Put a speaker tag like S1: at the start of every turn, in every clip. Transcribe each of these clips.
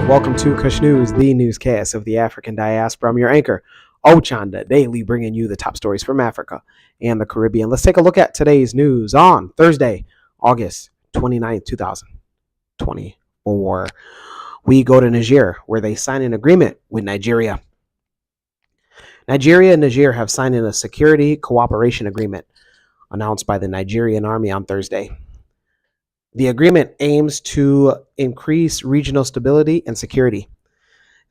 S1: Welcome to Kush News, the newscast of the African diaspora. I'm your anchor, Ochanda, daily bringing you the top stories from Africa and the Caribbean. Let's take a look at today's news on Thursday, August 29th, 2024. We go to Niger, where they sign an agreement with Nigeria. Nigeria and Niger have signed a security cooperation agreement announced by the Nigerian army on Thursday. The agreement aims to increase regional stability and security.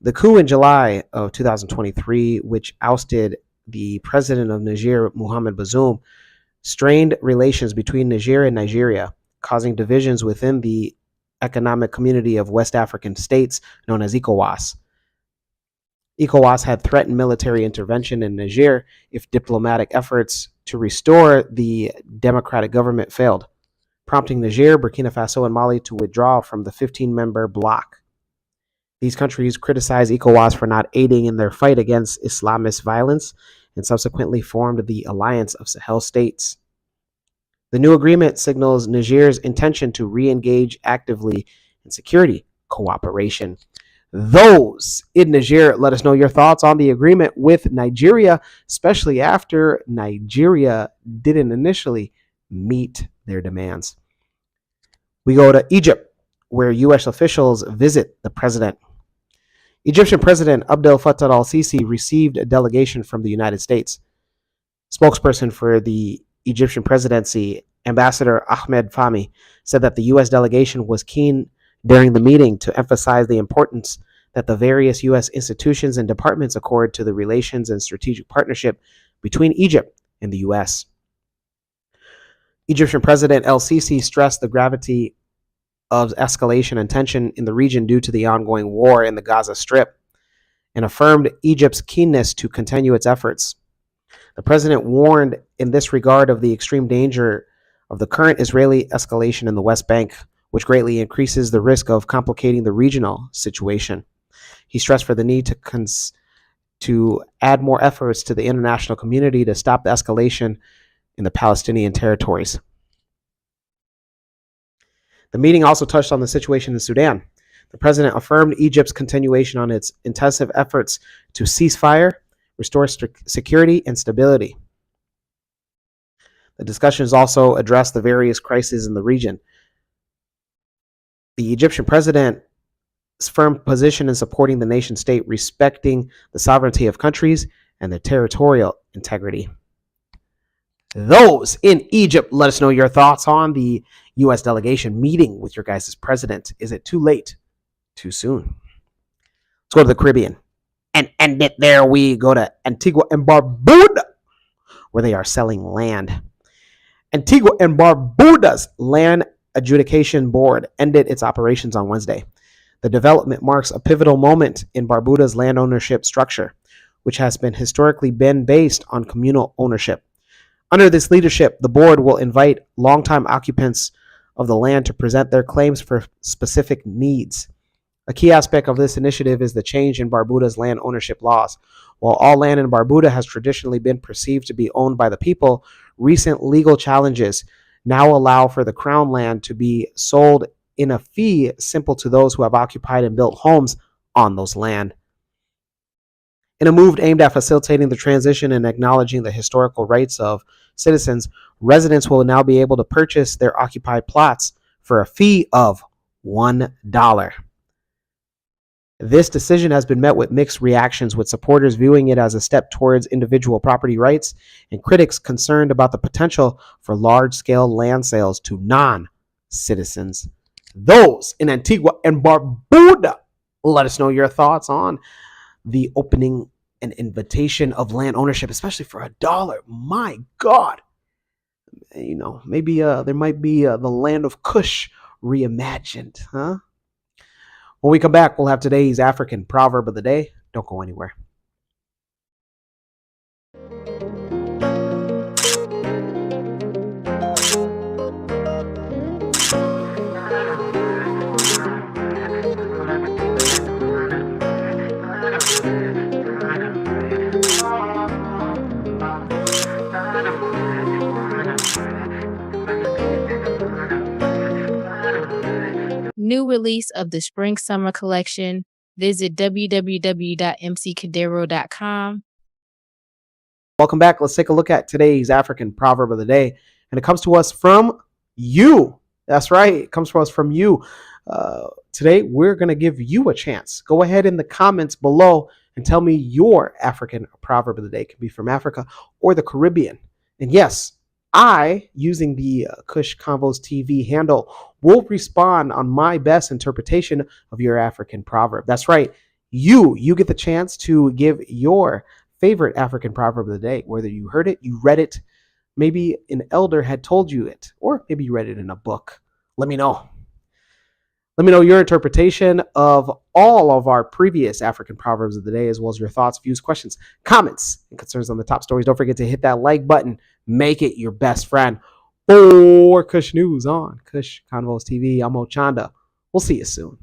S1: The coup in July of 2023, which ousted the president of Niger, Mohamed Bazoum, strained relations between Niger and Nigeria, causing divisions within the economic community of West African states known as ECOWAS. ECOWAS had threatened military intervention in Niger if diplomatic efforts to restore the democratic government failed, prompting Niger, Burkina Faso, and Mali to withdraw from the 15-member bloc. These countries criticized ECOWAS for not aiding in their fight against Islamist violence and subsequently formed the Alliance of Sahel States. The new agreement signals Niger's intention to re-engage actively in security cooperation. Those in Niger, let us know your thoughts on the agreement with Nigeria, especially after Nigeria didn't initially meet their demands. We go to Egypt, where U.S. officials visit the president. Egyptian President Abdel Fattah al-Sisi received a delegation from the United States. Spokesperson for the Egyptian presidency, Ambassador Ahmed Fahmy, said that the U.S. delegation was keen during the meeting to emphasize the importance that the various U.S. institutions and departments accord to the relations and strategic partnership between Egypt and the U.S. Egyptian President el-Sisi stressed the gravity of escalation and tension in the region due to the ongoing war in the Gaza Strip and affirmed Egypt's keenness to continue its efforts. The president warned in this regard of the extreme danger of the current Israeli escalation in the West Bank, which greatly increases the risk of complicating the regional situation. He stressed for the need to add more efforts to the international community to stop the escalation in the Palestinian territories. The meeting also touched on the situation in Sudan. The president affirmed Egypt's continuation on its intensive efforts to cease fire, restore security and stability. The discussions also addressed the various crises in the region. The Egyptian president's firm position in supporting the nation state, respecting the sovereignty of countries and their territorial integrity. Those in Egypt, let us know your thoughts on the U.S. delegation meeting with your guys' president. Is it too late? Too soon? Let's go to the Caribbean and end it there. We go to Antigua and Barbuda, where they are selling land. Antigua and Barbuda's Land Adjudication Board ended its operations on Wednesday. The development marks a pivotal moment in Barbuda's land ownership structure, which has been historically based on communal ownership. Under this leadership, the board will invite longtime occupants of the land to present their claims for specific needs. A key aspect of this initiative is the change in Barbuda's land ownership laws. While all land in Barbuda has traditionally been perceived to be owned by the people, recent legal challenges now allow for the crown land to be sold in a fee simple to those who have occupied and built homes on those land. In a move aimed at facilitating the transition and acknowledging the historical rights of citizens, residents will now be able to purchase their occupied plots for a fee of $1. This decision has been met with mixed reactions, with supporters viewing it as a step towards individual property rights and critics concerned about the potential for large-scale land sales to non-citizens. Those in Antigua and Barbuda, let us know your thoughts on the opening and invitation of land ownership, especially for $1. My God. You know, maybe there might be the land of Kush reimagined, huh? When we come back, we'll have today's African proverb of the day. Don't go anywhere.
S2: new release of the Spring Summer Collection. Visit www.mccadero.com.
S1: Welcome back. Let's take a look at today's African proverb of the day. And it comes to us from you. That's right. It comes to us from you. Today, we're going to give you a chance. Go ahead in the comments below and tell me your African proverb of the day. It can be from Africa or the Caribbean. And yes, I, using the Kush Convos TV handle, will respond on my best interpretation of your African proverb. That's right. You get the chance to give your favorite African proverb of the day, whether you heard it, you read it, maybe an elder had told you it, or maybe you read it in a book. Let me know. Let me know your interpretation of all of our previous African proverbs of the day, as well as your thoughts, views, questions, comments, and concerns on the top stories. Don't forget to hit that like button. Make it your best friend. For Kush News on Kush Convos TV, I'm Ochanda. We'll see you soon.